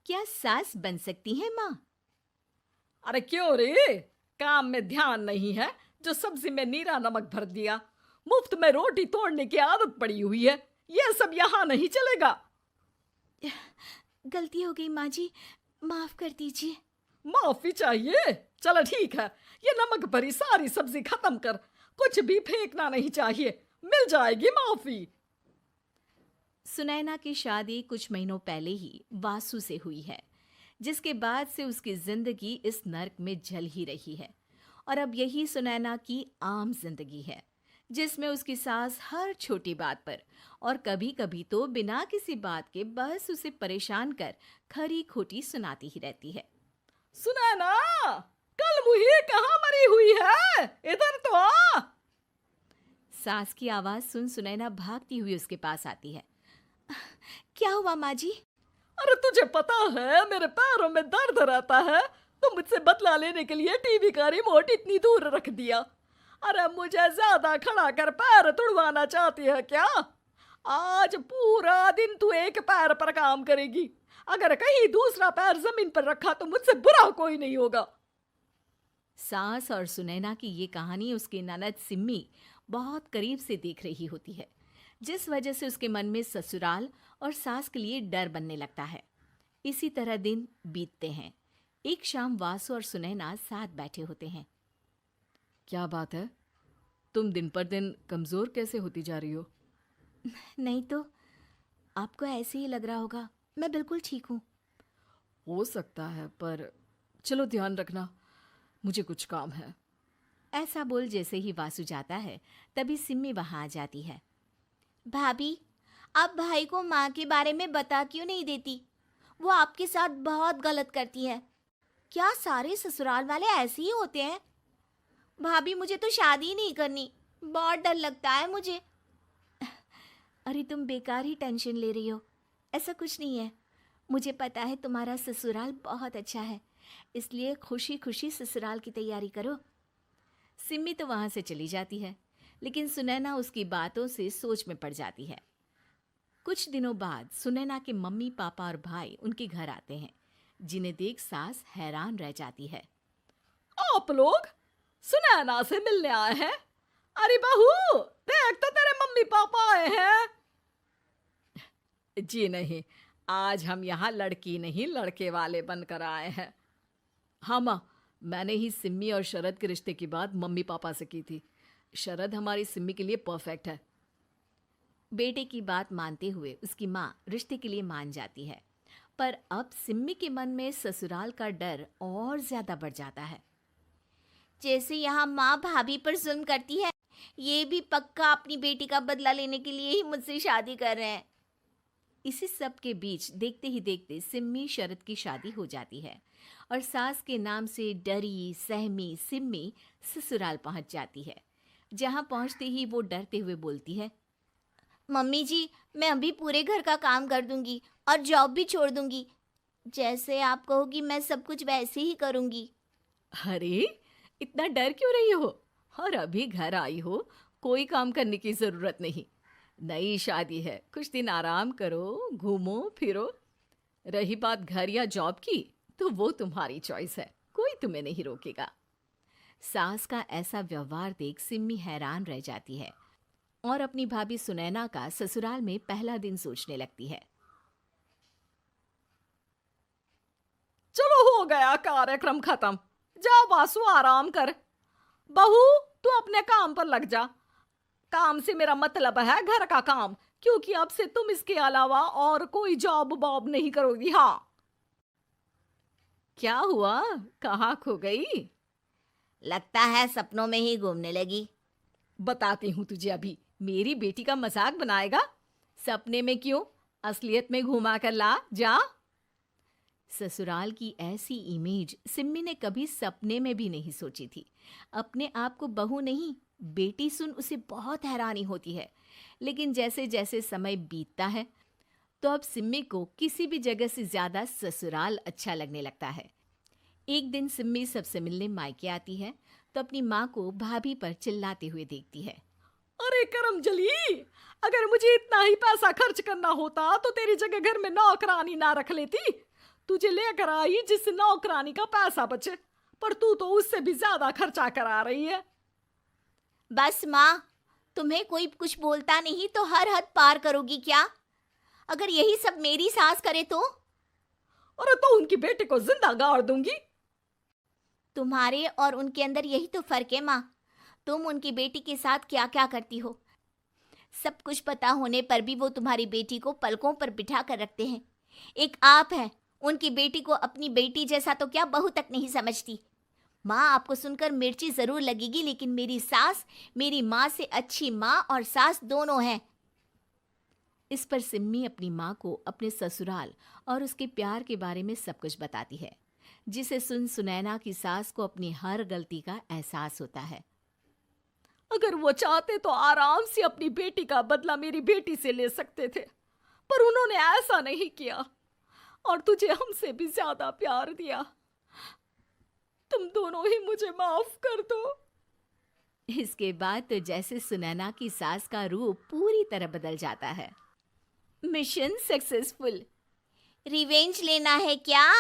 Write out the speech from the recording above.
क्या सास बन सकती है माँ? अरे क्यों रे? काम में ध्यान नहीं है जो सब्जी में नीरा नमक भर दिया। मुफ्त में रोटी तोड़ने की आदत पड़ी हुई है। यह सब यहाँ नहीं चलेगा। गलती हो गई माँ जी, माफ कर दीजिए। माफी चाहिए? चलो ठीक है, ये नमक भरी सारी सब्जी खत्म कर। कुछ भी फेंकना नहीं चाहिए, मिल जाएगी माफी। सुनैना की शादी कुछ महीनों पहले ही वासु से हुई है, जिसके बाद से उसकी जिंदगी इस नर्क में जल ही रही है। और अब यही सुनैना की आम जिंदगी है, जिसमें उसकी सास हर छोटी बात पर और कभी कभी तो बिना किसी बात के बस उसे परेशान कर खरी खोटी सुनाती ही रहती है। सुनैना, कल मुही कहाँ मरी हुई है? इधर तो आ। सास की आवाज सुन सुनैना भागती हुई उसके पास आती है। क्या हुआ माँ जी? अरे तुझे पता है मेरे पैरों में दर्द रहता है, तो मुझसे बदला लेने के लिए टीवी का रिमोट इतनी दूर रख दिया। अरे मुझे ज्यादा खड़ा कर पैर तुड़वाना चाहती है क्या? आज पूरा दिन तू एक पैर पर काम करेगी। अगर कहीं दूसरा पैर जमीन पर रखा तो मुझसे बुरा कोई नहीं होगा। सास और सुनैना की ये कहानी उसकी ननद सिम्मी बहुत करीब से देख रही होती है, जिस वजह से उसके मन में ससुराल और सास के लिए डर बनने लगता है। इसी तरह दिन बीतते हैं। एक शाम वासु और सुनैना साथ बैठे होते हैं। क्या बात है? तुम दिन पर दिन कमजोर कैसे होती जा रही हो? नहीं तो, आपको ऐसे ही लग रहा होगा। मैं बिल्कुल ठीक हूँ। हो सकता है, पर चलो ध्यान रखना, मुझे कुछ काम है। ऐसा बोल जैसे ही वासु जाता है, तभी सिम्मी वहां आ जाती है। भाभी, आप भाई को माँ के बारे में बता क्यों नहीं देती? वो आपके साथ बहुत गलत करती है। क्या सारे ससुराल वाले ऐसे ही होते हैं? भाभी, मुझे तो शादी नहीं करनी, बहुत डर लगता है मुझे। अरे तुम बेकार ही टेंशन ले रही हो, ऐसा कुछ नहीं है। मुझे पता है तुम्हारा ससुराल बहुत अच्छा है, इसलिए खुशी खुशी ससुराल की तैयारी करो। सिम्मी तो वहां से चली जाती है, लेकिन सुनैना उसकी बातों से सोच में पड़ जाती है। कुछ दिनों बाद सुनैना के मम्मी पापा और भाई उनके घर आते हैं, जिन्हें देख सास हैरान रह जाती है। आप लोग सुनैना से मिलने आए हैं? अरे बहू, देख तो तेरे मम्मी पापा आए हैं। जी नहीं, आज हम यहाँ लड़की नहीं लड़के वाले बनकर आए हैं। हाँ माँ, मैंने ही सिम्मी और शरद के रिश्ते की बात मम्मी पापा से की थी। शरद हमारी सिम्मी के लिए परफेक्ट है। बेटे की बात मानते हुए उसकी माँ रिश्ते के लिए मान जाती है, पर अब सिम्मी के मन में ससुराल का डर और ज्यादा बढ़ जाता है। जैसे यहाँ माँ भाभी पर जुल्म करती है, ये भी पक्का अपनी बेटी का बदला लेने के लिए ही मुझसे शादी कर रहे हैं। इसी सब के बीच देखते ही देखते सिम्मी शरद की शादी हो जाती है और सास के नाम से डरी सहमी सिम्मी ससुराल पहुंच जाती है। जहां पहुंचते ही वो डरते हुए बोलती है, मम्मी जी, मैं अभी पूरे घर का काम कर दूंगी और जॉब भी छोड़ दूंगी। जैसे आप कहोगी मैं सब कुछ वैसे ही करूंगी। अरे, इतना डर क्यों रही हो? और अभी घर आई हो, कोई काम करने की जरूरत नहीं। नई शादी है, कुछ दिन आराम करो, घूमो फिरो। रही बात घर या जॉब की, तो वो तुम्हारी चॉइस है, कोई तुम्हें नहीं रोकेगा। सास का ऐसा व्यवहार देख सिम्मी हैरान रह जाती है और अपनी भाभी सुनैना का ससुराल में पहला दिन सोचने लगती है। चलो, हो गया कार्यक्रम खत्म। जा वासु, आराम कर। बहू, तू अपने काम पर लग जा। काम से मेरा मतलब है घर का काम, क्योंकि अब से तुम इसके अलावा और कोई जॉब बॉब नहीं करोगी। हाँ। क्या हुआ? कहाँ खो गई? लगता है सपनों में ही घूमने लगी। बताती हूँ तुझे अभी। मेरी बेटी का मजाक बनाएगा? सपने में क्यों, असलियत में घुमा कर ला। जा। ससुराल की ऐसी इमेज सिम्मी ने कभी सपने में भी नहीं सोची थी। अपने आप को बहू नहीं, बेटी सुन उसे बहुत हैरानी होती है। लेकिन जैसे जैसे समय बीतता है, तो अब सिम्मी को किसी भी जगह से ज्यादा ससुराल अच्छा लगने लगता है। एक दिन सिम्मी सबसे मिलने मायके आती है, तो अपनी माँ को भाभी पर चिल्लाते हुए देखती है। अरे करमजली, अगर मुझे इतना ही पैसा खर्च करना होता तो तेरी जगह घर में नौकरानी ना रख लेती। तुझे लेकर आई जिस नौकरानी का पैसा बचे, पर तू तो उससे भी ज्यादा खर्चा करा रही है। बस माँ, तुम्हें कोई कुछ बोलता नहीं तो हर हद पार करोगी क्या? अगर यही सब मेरी सास करे तो? और तो उनकी बेटी को जिंदा गाड़ दूंगी। तुम्हारे और उनके अंदर यही तो फर्क है माँ। तुम उनकी बेटी के साथ क्या क्या करती हो, सब कुछ पता होने पर भी वो तुम्हारी बेटी को पलकों पर बिठा कर रखते हैं। एक आप है, उनकी बेटी को अपनी बेटी जैसा तो क्या बहू तक नहीं समझती। माँ, आपको सुनकर मिर्ची जरूर लगेगी, लेकिन मेरी सास मेरी माँ से अच्छी माँ और सास दोनों हैं। इस पर सिम्मी अपनी माँ को अपने ससुराल और उसके प्यार के बारे में सब कुछ बताती है, जिसे सुन सुनैना की सास को अपनी हर गलती का एहसास होता है। अगर वो चाहते तो आराम से अपनी बेटी का बदला मेरी बेटी से ले सकते थे, पर उन्होंने ऐसा नहीं किया और तुझे हमसे भी ज्यादा प्यार दिया। तुम दोनों ही मुझे माफ कर दो। इसके बाद तो जैसे सुनैना की सास का रूप पूरी तरह बदल जाता है। Mission successful. रिवेंज लेना है क्या?